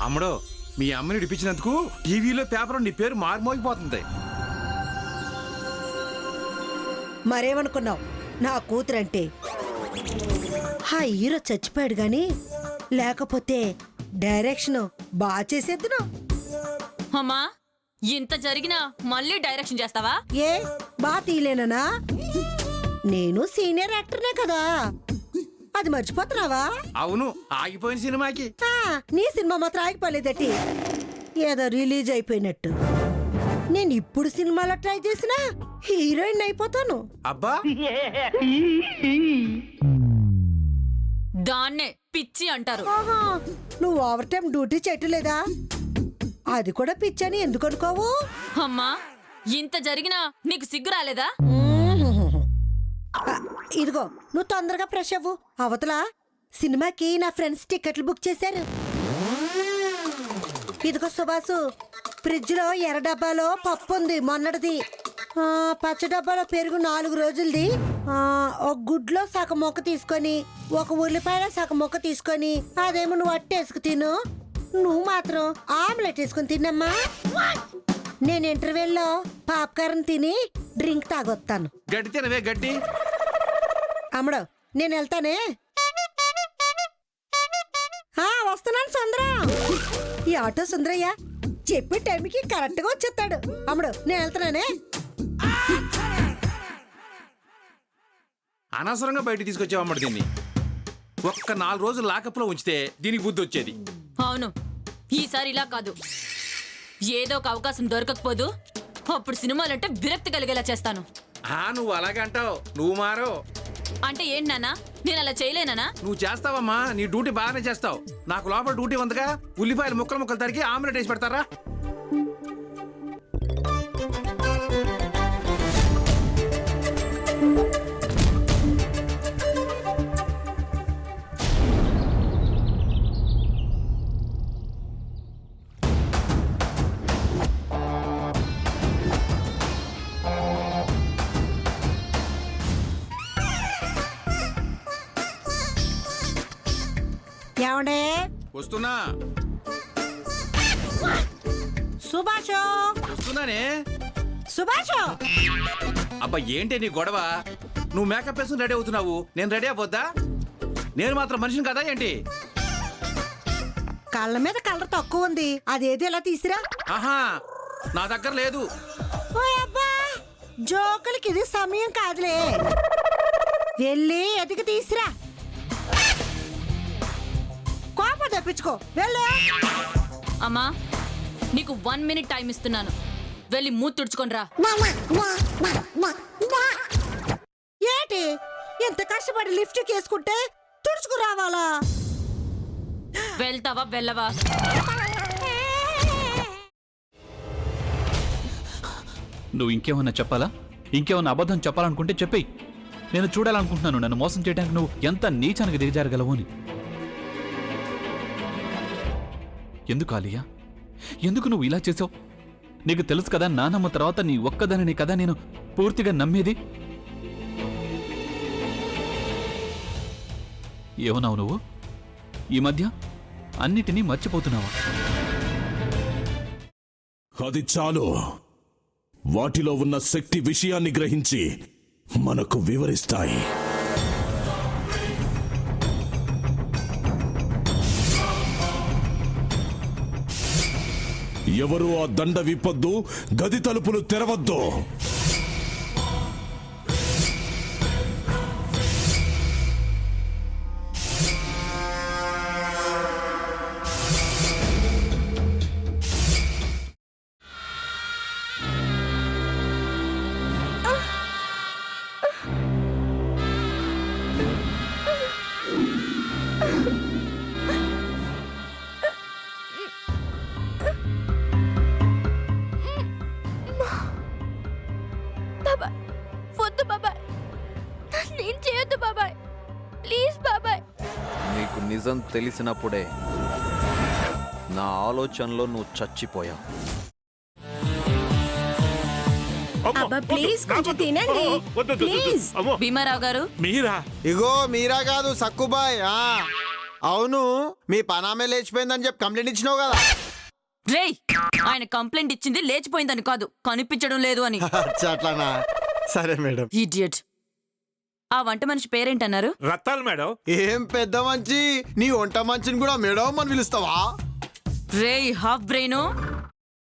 అమ్మడో మీ అమ్మని విడిపించినందుకు టీవీలో పేపర్ నీ పేరు మారుమోగిపోతుంది. మరేమనుకున్నావు నా కూతురంటే? ఆ హీరో చచ్చిపోయాడు గాని లేకపోతే డైరెక్షన్ బాగా చేసేద్దును. అమ్మా ఇంత జరిగినా మళ్ళీ డైరెక్షన్ చేస్తావా? ఏ బాగా తీయలేనా? నేను సీనియర్ యాక్టర్నే కదా, అది మర్చిపోతున్నావా? అవును, ఆగిపోయిన సినిమాకి నీ సినిమా మాత్రం ఆగిపోలేదటి, ఏదో రిలీజ్ అయిపోయినట్టు. నేను ఇప్పుడు సినిమాలో ట్రై చేసినా హీరోయిన్ అయిపోతాను. అబ్బా దాన్నే పిచ్చి అంటారు. నువ్వు ఓవర్ టైం డ్యూటీ చేయట్లేదా? అది కూడా పిచ్చి అని ఎందుకు అనుకోవు? అమ్మా ఇంత జరిగినా నీకు సిగ్గు రాలేదా? ఇదిగో నువ్వు తొందరగా ఫ్రెష్ అవ్వు. అవతల సినిమాకి నా ఫ్రెండ్స్ టికెట్లు బుక్ చేశారు. ఇదిగో సుభాసు, ఫ్రిడ్జ్ లో ఎర్ర డబ్బాలో పప్పు ఉంది మొన్నటిది, పచ్చ డబ్బాలో పెరుగు 4 రోజులది, ఒక గుడ్లో సగం మొక్క తీసుకొని ఒక ఉల్లిపాయలో సగం మొక్క తీసుకొని అదేమో నువ్వు అట్టేసుకు తిను, నువ్వు మాత్రం ఆమ్లెట్ వేసుకుని తిన్నమ్మా. నేను ఇంటర్వెల్లో పాప్కార్న్ తిని డ్రింక్ తాగొస్తాను. గడ్డి తినవే గడ్డి. అమ్మడు నేను వెళ్తానే. వస్తున్నాను సుందరం. ఈ ఆటో సుందరయ్య చెప్పే టైంకి కరెక్ట్ గా వచ్చేస్తాడు. అమ్మడు నేను వెళ్తున్నానే. అనవసరంగా బయట తీసుకొచ్చావమ్మడు దీన్ని. ఒక్క 4 రోజులు లాకప్లో ఉంచితే దీనికి బుద్ధి వచ్చేది. అవును, ఈసారి ఇలా కాదు. ఏదో ఒక అవకాశం దొరకకపోదు, అప్పుడు సినిమాలంటే విరక్తి కలిగేలా చేస్తాను. నువ్వు అలాగే అంటావు, నువ్వు మారో. అంటే ఏంటి నాన్న, నేను అలా చేయలేనా? నువ్వు చేస్తావమ్మా, నీ డ్యూటీ బాగానే చేస్తావు. నాకు లోపల డ్యూటీ ఉందిగా, ఉల్లిపాయలు ముక్కలు తరిగి ఆమ్లెట్ వేసి పెడతారా? ఏమండే వస్తున్నా సుభాషో, వస్తున్నానే. సుభాషో. అబ్బా ఏంటి నీ గొడవ? నువ్వు మేకప్ వేసుకుని రెడీ అవుతున్నావు, నేను రెడీ అయిపోద్దా? నేను మాత్రం మనిషిని కదా ఏంటి? కళ్ళ మీద కలర్ తక్కువ ఉంది, అదేదో ఇలా తీసిరా. ఆహా నా దగ్గర లేదు. అబ్బా జోకులకి ఇది సమయం కాదులే, వెళ్ళి ఎదిగి తీసిరా. కోపం తెప్పించుకో, వెళ్ళు. అమ్మా నీకు 1 మినిట్ టైం ఇస్తున్నాను, వెళ్ళి మూతి తుడుచుకొని రా. ఏంటి ఎంత కష్టపడి లిఫ్ట్ చేసుకుంటే తుడుచుకు రావాలా? వెళ్తావా వెళ్ళవా? నువ్వు ఇంకేమన్నా చెప్పాలా? ఇంకేమన్నా అబద్ధం చెప్పాలనుకుంటే చెప్పేయి. నేను చూడాలనుకుంటున్నాను నన్ను మోసం చేయడానికి నువ్వు ఎంత నీచానికి దిగజారగలవు అని. ఎందుకు ఆలియా, ఎందుకు నువ్వు ఇలా చేసావు? నీకు తెలుసు కదా నానమ్మ తర్వాత నీ ఒక్కదానిని కదా నేను పూర్తిగా నమ్మేది. ఏమన్నావు నువ్వు? ఈ మధ్య అన్నిటినీ మర్చిపోతున్నావా? అది చాలు. వాటిలో ఉన్న శక్తి విషయాన్ని గ్రహించి మనకు వివరిస్తాయి. ఎవరు ఆ దండ విప్పొద్దు, గది తలుపులు తెరవద్దు. నీకు నిజం తెలిసినప్పుడే నా ఆలోచనలో నువ్వు చచ్చిపోయావు. భీమారావు గారు మీరా? ఇగో మీరా కాదు సక్కుబాయ్. అవును మీ పనామే లేచిపోయిందని చెప్పి కంప్లైంట్ ఇచ్చినావు కదా. రేయ్ ఆయన కంప్లైంట్ ఇచ్చింది లేచిపోయిందని కాదు, కనిపించడం లేదు అని. అచ్చా, అట్లానా? సరే మేడం. ఇడియట్. ఆ వంట మనిషి పేరేంటన్నారు? రత్తాలు మేడం. ఏం పెద్ద మంచి, నీ వంట మంచిని కూడా మేడం అని పిలుస్తావా? రేయ్ హాఫ్ బ్రెయిన్,